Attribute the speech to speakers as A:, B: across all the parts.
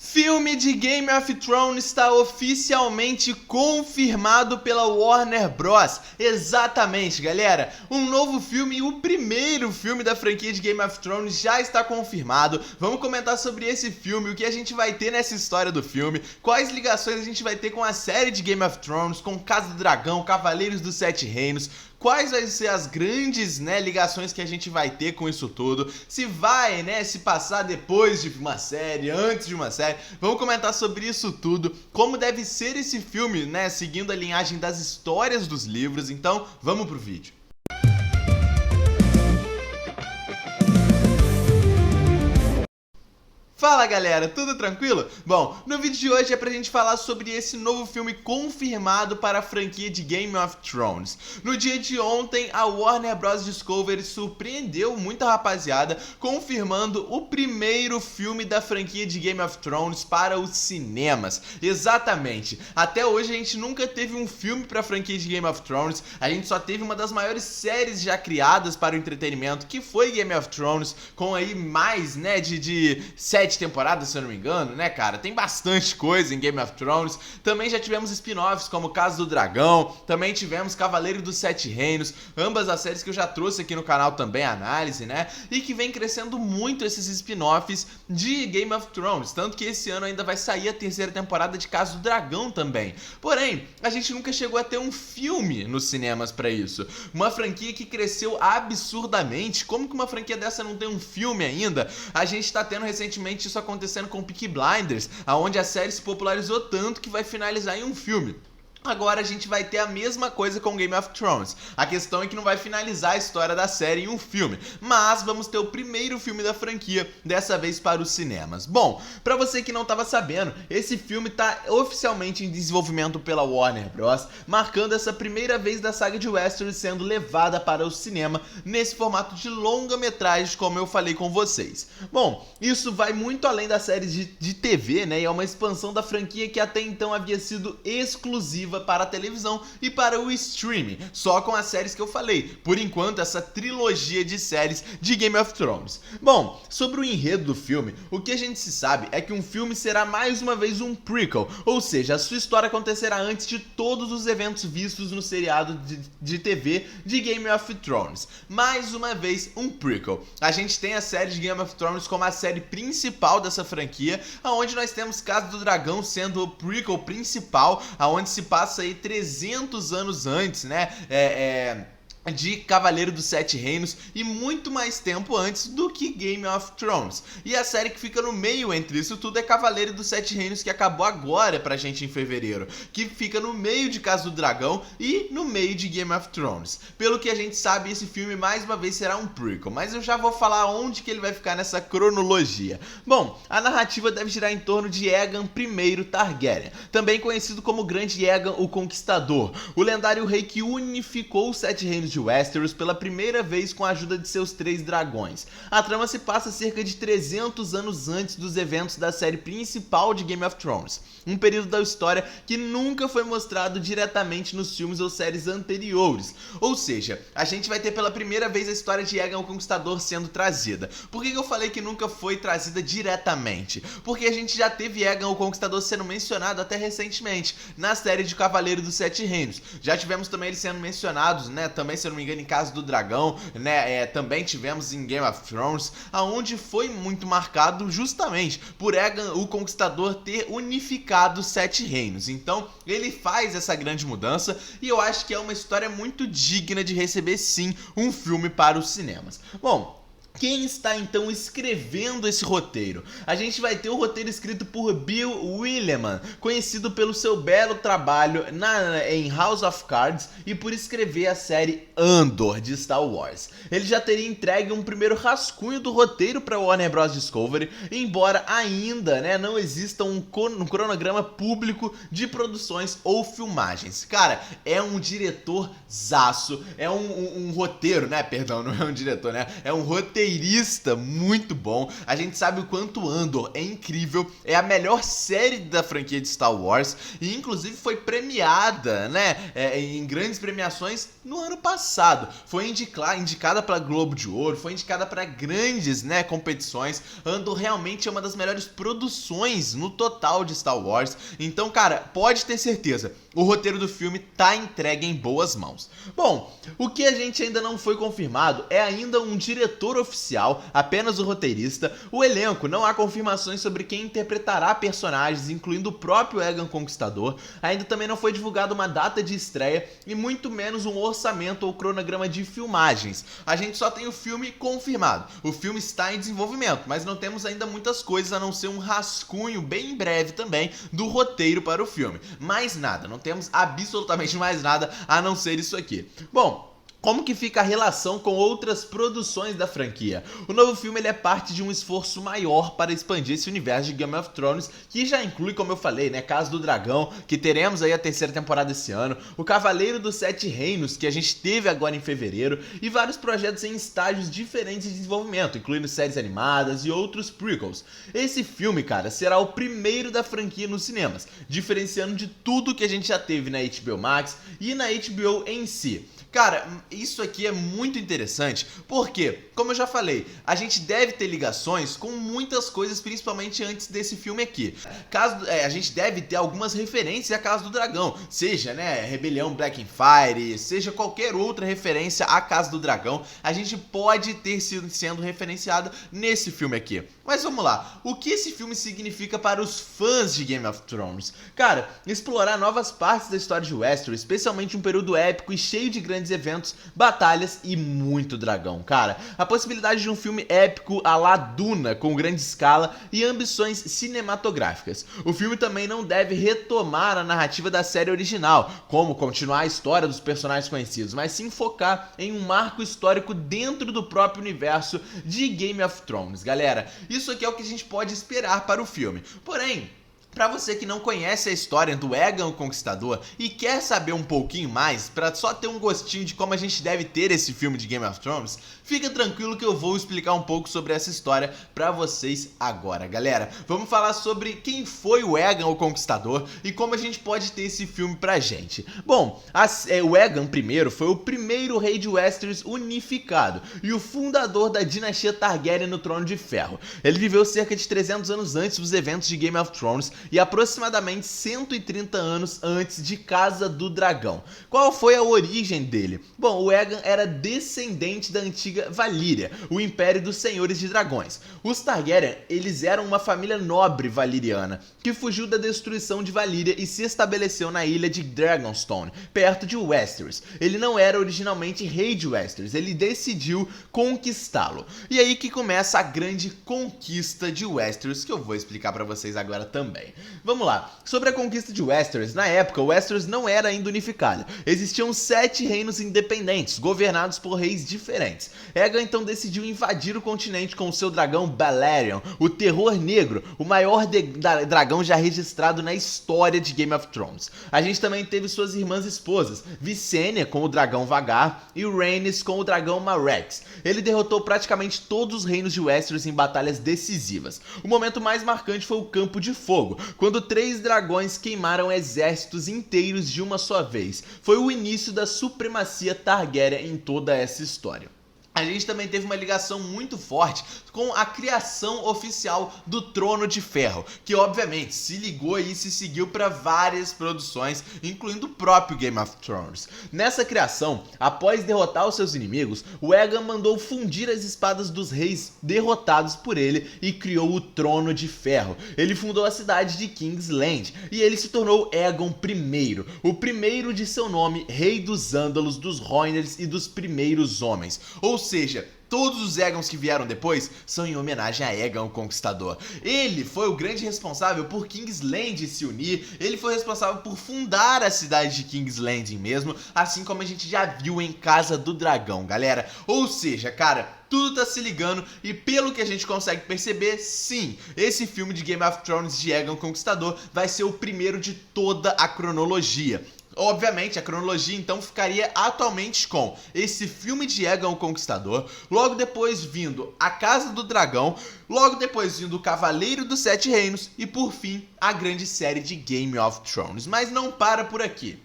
A: Filme de Game of Thrones está oficialmente confirmado pela Warner Bros. Exatamente, galera. Um novo filme, o primeiro filme da franquia de Game of Thrones já está confirmado. Vamos comentar sobre esse filme, o que a gente vai ter nessa história do filme, quais ligações a gente vai ter com a série de Game of Thrones, com Casa do Dragão, Cavaleiros dos Sete Reinos. Quais vão ser as grandes, ligações que a gente vai ter com isso tudo? Se vai, se passar depois de uma série, antes de uma série. Vamos comentar sobre isso tudo. Como deve ser esse filme, seguindo a linhagem das histórias dos livros. Então, vamos pro vídeo. Fala galera, tudo tranquilo? Bom, no vídeo de hoje é pra gente falar sobre esse novo filme confirmado para a franquia de Game of Thrones. No dia de ontem, a Warner Bros. Discovery surpreendeu muita rapaziada, confirmando o primeiro filme da franquia de Game of Thrones para os cinemas. Exatamente, até hoje a gente nunca teve um filme para a franquia de Game of Thrones, a gente só teve uma das maiores séries já criadas para o entretenimento, que foi Game of Thrones, com aí mais, de 7 temporadas, se eu não me engano, cara? Tem bastante coisa em Game of Thrones. Também já tivemos spin-offs como Casa do Dragão, também tivemos Cavaleiro dos Sete Reinos, ambas as séries que eu já trouxe aqui no canal também, a análise, e que vem crescendo muito esses spin-offs de Game of Thrones, tanto que esse ano ainda vai sair a terceira temporada de Casa do Dragão também. Porém, a gente nunca chegou a ter um filme nos cinemas pra isso. Uma franquia que cresceu absurdamente. Como que uma franquia dessa não tem um filme ainda? A gente tá tendo recentemente isso acontecendo com Peaky Blinders, aonde a série se popularizou tanto que vai finalizar em um filme. Agora a gente vai ter a mesma coisa com Game of Thrones. A questão é que não vai finalizar a história da série em um filme, mas vamos ter o primeiro filme da franquia, dessa vez para os cinemas. Bom, pra você que não estava sabendo, esse filme tá oficialmente em desenvolvimento pela Warner Bros., marcando essa primeira vez da saga de Westeros sendo levada para o cinema nesse formato de longa-metragem, como eu falei com vocês. Bom, isso vai muito além das séries de TV, e é uma expansão da franquia que até então havia sido exclusiva para a televisão e para o streaming, só com as séries que eu falei. Por enquanto, essa trilogia de séries de Game of Thrones. Bom, sobre o enredo do filme, o que a gente se sabe é que um filme será mais uma vez um prequel, ou seja, a sua história acontecerá antes de todos os eventos vistos no seriado de TV de Game of Thrones. Mais uma vez, um prequel. A gente tem a série de Game of Thrones como a série principal dessa franquia, onde nós temos Casa do Dragão sendo o prequel principal, onde se passa aí 300 anos antes, de Cavaleiro dos Sete Reinos e muito mais tempo antes do que Game of Thrones. E a série que fica no meio entre isso tudo é Cavaleiro dos Sete Reinos, que acabou agora pra gente em fevereiro, que fica no meio de Casa do Dragão e no meio de Game of Thrones. Pelo que a gente sabe, esse filme mais uma vez será um prequel, mas eu já vou falar onde que ele vai ficar nessa cronologia. Bom, a narrativa deve girar em torno de Aegon I Targaryen, também conhecido como Grande Aegon o Conquistador, o lendário rei que unificou os Sete Reinos de Westeros pela primeira vez com a ajuda de seus 3 dragões. A trama se passa cerca de 300 anos antes dos eventos da série principal de Game of Thrones, um período da história que nunca foi mostrado diretamente nos filmes ou séries anteriores. Ou seja, a gente vai ter pela primeira vez a história de Aegon o Conquistador sendo trazida. Por que eu falei que nunca foi trazida diretamente? Porque a gente já teve Aegon o Conquistador sendo mencionado até recentemente na série de Cavaleiro dos Sete Reinos. Já tivemos também eles sendo mencionados, também, se eu não me engano, em Casa do Dragão, também tivemos em Game of Thrones, aonde foi muito marcado justamente por Aegon o Conquistador ter unificado os Sete Reinos. Então, ele faz essa grande mudança e eu acho que é uma história muito digna de receber, sim, um filme para os cinemas. Bom, quem está então escrevendo esse roteiro? A gente vai ter o roteiro escrito por Bill Williamson, conhecido pelo seu belo trabalho em House of Cards e por escrever a série Andor de Star Wars. Ele já teria entregue um primeiro rascunho do roteiro para Warner Bros. Discovery, embora ainda não exista um cronograma público de produções ou filmagens. Cara, é um diretor zaço, é um roteiro, perdão, não é um diretor, é um roteiro roteirista muito bom. A gente sabe o quanto Andor é incrível, é a melhor série da franquia de Star Wars e inclusive foi premiada, né, em grandes premiações no ano passado. Foi indicada para Globo de Ouro, foi indicada para grandes, né, competições. Andor realmente é uma das melhores produções no total de Star Wars. Então, cara, pode ter certeza, o roteiro do filme tá entregue em boas mãos. Bom, o que a gente ainda não foi confirmado é ainda um diretor oficial, apenas o roteirista. O elenco, não há confirmações sobre quem interpretará personagens, incluindo o próprio Egan Conquistador. Ainda também não foi divulgada uma data de estreia e muito menos um orçamento ou cronograma de filmagens. A gente só tem o filme confirmado. O filme está em desenvolvimento, mas não temos ainda muitas coisas a não ser um rascunho bem breve também do roteiro para o filme. Mais nada, não temos absolutamente mais nada a não ser isso aqui. Bom, como que fica a relação com outras produções da franquia? O novo filme ele é parte de um esforço maior para expandir esse universo de Game of Thrones, que já inclui, como eu falei, né, Casa do Dragão, que teremos aí a terceira temporada esse ano, o Cavaleiro dos Sete Reinos, que a gente teve agora em fevereiro, e vários projetos em estágios diferentes de desenvolvimento, incluindo séries animadas e outros prequels. Esse filme, cara, será o primeiro da franquia nos cinemas, diferenciando de tudo que a gente já teve na HBO Max e na HBO em si. Cara, isso aqui é muito interessante porque, como eu já falei, a gente deve ter ligações com muitas coisas, principalmente antes desse filme aqui. A gente deve ter algumas referências à Casa do Dragão, seja, né, Rebelião Black and Fire, seja qualquer outra referência à Casa do Dragão, a gente pode ter sido sendo referenciada nesse filme aqui. Mas vamos lá, o que esse filme significa para os fãs de Game of Thrones? Cara, explorar novas partes da história de Westeros, especialmente um período épico e cheio de grandes eventos, batalhas e muito dragão, cara. A possibilidade de um filme épico à la Duna, com grande escala e ambições cinematográficas. O filme também não deve retomar a narrativa da série original, como continuar a história dos personagens conhecidos, mas sim focar em um marco histórico dentro do próprio universo de Game of Thrones, galera. Isso aqui é o que a gente pode esperar para o filme. Porém, pra você que não conhece a história do Aegon o Conquistador e quer saber um pouquinho mais, pra só ter um gostinho de como a gente deve ter esse filme de Game of Thrones, fica tranquilo que eu vou explicar um pouco sobre essa história pra vocês agora, galera. Vamos falar sobre quem foi o Aegon o Conquistador e como a gente pode ter esse filme pra gente. Bom, o Aegon I foi o primeiro rei de Westeros unificado e o fundador da dinastia Targaryen no Trono de Ferro. Ele viveu cerca de 300 anos antes dos eventos de Game of Thrones e aproximadamente 130 anos antes de Casa do Dragão. Qual foi a origem dele? Bom, o Aegon era descendente da antiga Valíria, o Império dos Senhores de Dragões. Os Targaryen, eles eram uma família nobre valiriana, que fugiu da destruição de Valíria e se estabeleceu na ilha de Dragonstone, perto de Westeros. Ele não era originalmente rei de Westeros, ele decidiu conquistá-lo. E aí que começa a grande conquista de Westeros, que eu vou explicar pra vocês agora também. Vamos lá, sobre a conquista de Westeros. Na época, Westeros não era ainda unificado. Existiam 7 reinos independentes, governados por reis diferentes. Aegon então decidiu invadir o continente com o seu dragão Balerion, o Terror Negro, o maior dragão já registrado na história de Game of Thrones. A gente também teve suas irmãs esposas, Visenya com o dragão Vagar e Rhaenys com o dragão Marex. Ele derrotou praticamente todos os reinos de Westeros em batalhas decisivas. O momento mais marcante foi o Campo de Fogo, quando 3 dragões queimaram exércitos inteiros de uma só vez. Foi o início da supremacia Targaryen em toda essa história. A gente também teve uma ligação muito forte com a criação oficial do Trono de Ferro, que obviamente se ligou e se seguiu para várias produções, incluindo o próprio Game of Thrones. Nessa criação, após derrotar os seus inimigos, o Aegon mandou fundir as espadas dos reis derrotados por ele e criou o Trono de Ferro. Ele fundou a cidade de King's Land e ele se tornou Aegon I, o primeiro de seu nome, rei dos Ândalos, dos Rhoyners e dos primeiros homens. Ou seja, todos os Aegons que vieram depois são em homenagem a Aegon o Conquistador. Ele foi o grande responsável por King's Landing se unir, ele foi responsável por fundar a cidade de King's Landing mesmo, assim como a gente já viu em Casa do Dragão, galera. Ou seja, cara, tudo tá se ligando e pelo que a gente consegue perceber, sim, esse filme de Game of Thrones de Aegon Conquistador vai ser o primeiro de toda a cronologia. Obviamente, a cronologia então ficaria atualmente com esse filme de Aegon o Conquistador, logo depois vindo A Casa do Dragão, logo depois vindo O Cavaleiro dos Sete Reinos e, por fim, a grande série de Game of Thrones. Mas não para por aqui.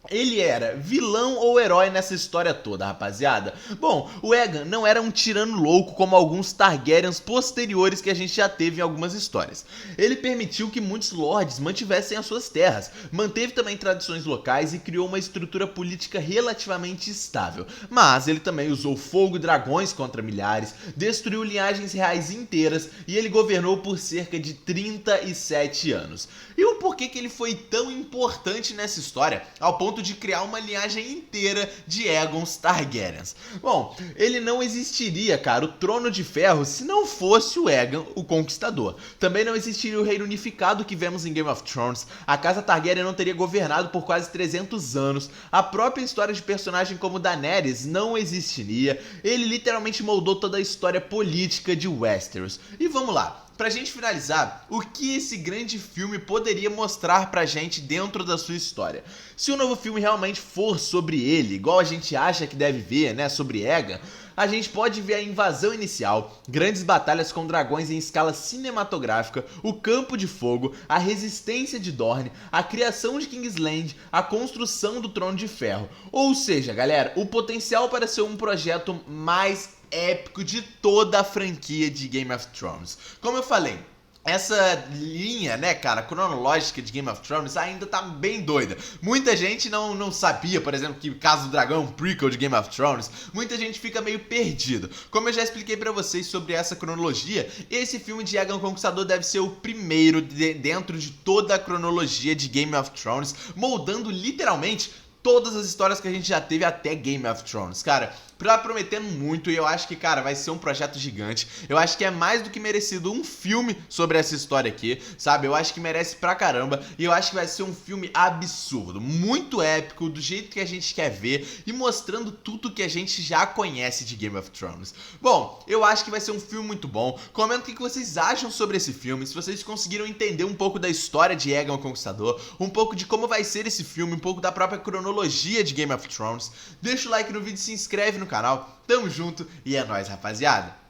A: Ele era vilão ou herói nessa história toda, rapaziada? Bom, o Aegon não era um tirano louco como alguns Targaryens posteriores que a gente já teve em algumas histórias. Ele permitiu que muitos lords mantivessem as suas terras, manteve também tradições locais e criou uma estrutura política relativamente estável. Mas ele também usou fogo e dragões contra milhares, destruiu linhagens reais inteiras e ele governou por cerca de 37 anos. E o porquê que ele foi tão importante nessa história, ao ponto de criar uma linhagem inteira de Aegons Targaryens? Bom, ele não existiria, cara, o Trono de Ferro, se não fosse o Aegon, o Conquistador. Também não existiria o Reino Unificado que vemos em Game of Thrones, a Casa Targaryen não teria governado por quase 300 anos, a própria história de personagem como Daenerys não existiria, ele literalmente moldou toda a história política de Westeros. E vamos lá. Pra gente finalizar, o que esse grande filme poderia mostrar pra gente dentro da sua história? Se o novo filme realmente for sobre ele, igual a gente acha que deve ver, né, sobre Aegon, a gente pode ver a invasão inicial, grandes batalhas com dragões em escala cinematográfica, o Campo de Fogo, a resistência de Dorne, a criação de Kingsland, a construção do Trono de Ferro. Ou seja, galera, o potencial para ser um projeto mais épico de toda a franquia de Game of Thrones. Como eu falei, essa linha, né, cara, cronológica de Game of Thrones ainda tá bem doida. Muita gente não sabia, por exemplo, que Casa do Dragão é um prequel de Game of Thrones. Muita gente fica meio perdido. Como eu já expliquei pra vocês sobre essa cronologia, esse filme de Aegon Conquistador deve ser o primeiro dentro de toda a cronologia de Game of Thrones, moldando literalmente todas as histórias que a gente já teve até Game of Thrones. Cara, prometendo muito, e eu acho que, cara, vai ser um projeto gigante. Eu acho que é mais do que merecido um filme sobre essa história aqui, sabe? Eu acho que merece pra caramba, e eu acho que vai ser um filme absurdo, muito épico, do jeito que a gente quer ver, e mostrando tudo que a gente já conhece de Game of Thrones. Bom, eu acho que vai ser um filme muito bom. Comenta o que vocês acham sobre esse filme, se vocês conseguiram entender um pouco da história de Aegon o Conquistador, um pouco de como vai ser esse filme, um pouco da própria cronologia de Game of Thrones. Deixa o like no vídeo, se inscreve no canal, tamo junto e é nóis, rapaziada!